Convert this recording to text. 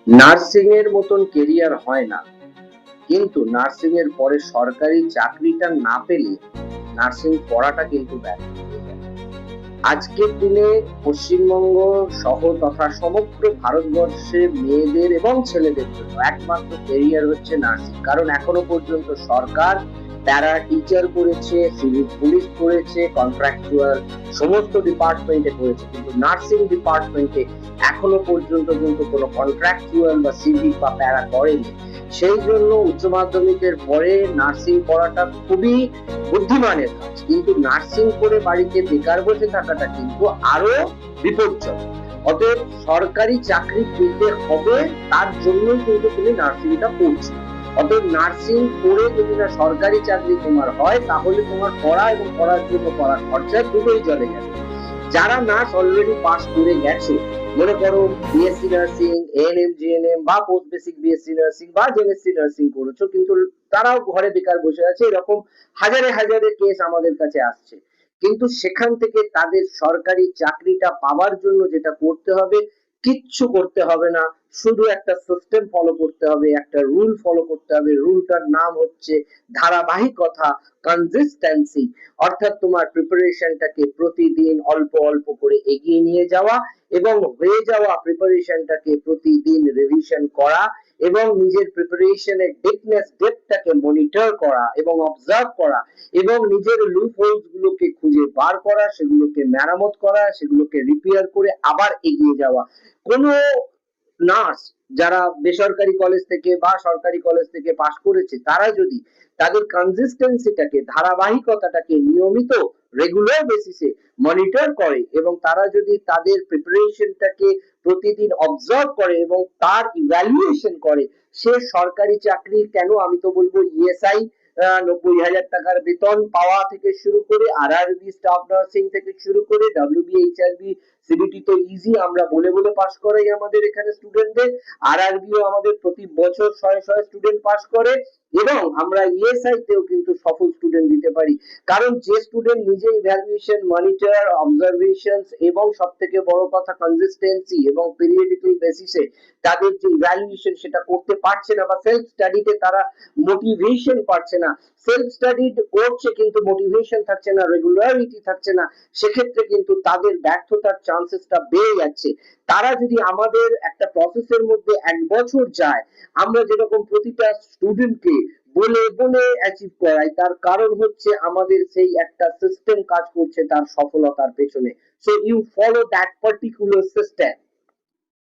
Nursing এর মতন career হয় না, কিন্তু নার্সিং এর পরে সরকারি চাকরিটা না পেলে নার্সিং পড়াটা কিন্তু ব্যর্থ হয়ে যায়। আজকের দিনে পশ্চিমবঙ্গ সহ তথা সমগ্র ভারতবর্ষে মেয়েদের এবং ছেলেদের জন্য একমাত্র কেরিয়ার হচ্ছে নার্সিং। কারণ এখনো পর্যন্ত সরকার প্যারা টিচার করেছে, সিভিল পুলিশ করেছে, কন্ট্রাকচুয়াল সমস্ত ডিপার্টমেন্টে করেছে, কিন্তু নার্সিং ডিপার্টমেন্টে এখনো পর্যন্ত কিন্তু কোনো কন্ট্রাকচুয়াল বা সিভিল বা প্যারা করেনি। সেই জন্য উচ্চ মাধ্যমিকের পরে নার্সিং পড়াটা খুবই বুদ্ধিমানের কাজ, কিন্তু নার্সিং করে বাড়িতে বেকার বসে থাকাটা কিন্তু আরো বিপজ্জনক। অতএব সরকারি চাকরি পেতে হবে, তার জন্যই কিন্তু তুমি নার্সিংটা পড়ছো। অতএব নার্সিং করে যদি না সরকারি চাকরি তোমার হয়, তাহলে তোমার পড়া এবং পড়ার জন্য করা খরচা দুটোই চলে যাবে। যারা নার্স অলরেডি পাস করে গেছে, মনে করো বিএসসি নার্সিং, এএনএম, জিএনএম বা পোস্ট বেসিক বিএসসি নার্সিং বা জেএমএসসি নার্সিং করেছো, কিন্তু তারাও ঘরে বেকার বসে আছে, এরকম হাজারে হাজারে কেস আমাদের কাছে আসছে। কিন্তু সেখান থেকে তাদের সরকারি চাকরিটা পাওয়ার জন্য যেটা করতে হবে, কিচ্ছু করতে হবে না, শুধু একটা সিস্টেম ফলো করতে হবে, একটা রুল ফলো করতে হবে। রুলটার নাম হচ্ছে ধারাবাহিকতা, কনসিস্টেন্সি। অর্থাৎ তোমার প্রিপারেশনটাকে প্রতিদিন অল্প অল্প করে এগিয়ে নিয়ে যাওয়া এবং হয়ে যাওয়া প্রিপারেশনটাকে প্রতিদিন রিভিশন করা এবং নিজের প্রিপারেশনের ডেপথটাকে মনিটর করা এবং অবজার্ভ করা এবং নিজের লুপ হোলস গুলোকে খুঁজে বার করা, সেগুলোকে মেরামত করা, সেগুলোকে রিপেয়ার করে আবার এগিয়ে যাওয়া। কোনো নার্স যারা বেসরকারি কলেজ থেকে বা সরকারি কলেজ থেকে পাশ করেছে, তারা যদি তাদের কনসিস্টেন্সিটাকে, ধারাবাহিকতাটাকে নিয়মিত রেগুলার বেসিসে মনিটর করে এবং তারা যদি তাদের প্রিপারেশনটাকে প্রতিদিন অবজার্ভ করে এবং তার ইভ্যালুয়েশন করে, সে সরকারি চাকরি কেন, আমি তো বলবো ইএসআই 90,000 টাকার বেতন পাওয়া থেকে শুরু করে, আরআরবি স্টাফ নার্সিং থেকে শুরু করে, ডব্লিউবি, এইচআরবি, সিবিটি তো ইজি, আমরা বলে বলে পাস করাই আমাদের এখানে স্টুডেন্টদের। আরআরবিও আমাদের প্রতি বছর শয়ে শয়ে স্টুডেন্ট পাস করে এবং আমরা ইএসআই তেও কিন্তু সফল স্টুডেন্ট দিতে পারি। কারণ যে স্টুডেন্ট নিজে ইভ্যালুয়েশন, মনিটর, অবজারভেশনস এবং সবথেকে বড় কথা কনসিস্টেন্সি এবং পিরিয়ডিক্যাল বেসিসে তাদের যে ইভ্যালুয়েশন সেটা করতে পারছে না, বা সেলফ স্টাডিতে তারা মোটিভেশন পাচ্ছে না, সেলফ স্টাডি করছে কিন্তু মোটিভেশন থাকছে না, রেগুলারিটি থাকছে না, সেক্ষেত্রে কিন্তু তাদের ব্যর্থতার চান্সেসটা বেড়ে যাচ্ছে। তারা যদি আমাদের একটা প্রসেসের মধ্যে 1 বছর যায়, আমরা যেরকম প্রতিটা স্টুডেন্টকে বলে বলে অ্যাচিভ করাই, তার কারণ হচ্ছে আমাদের সেই একটা সিস্টেম কাজ করছে তার সফলতার পেছনে। So you follow that particular system.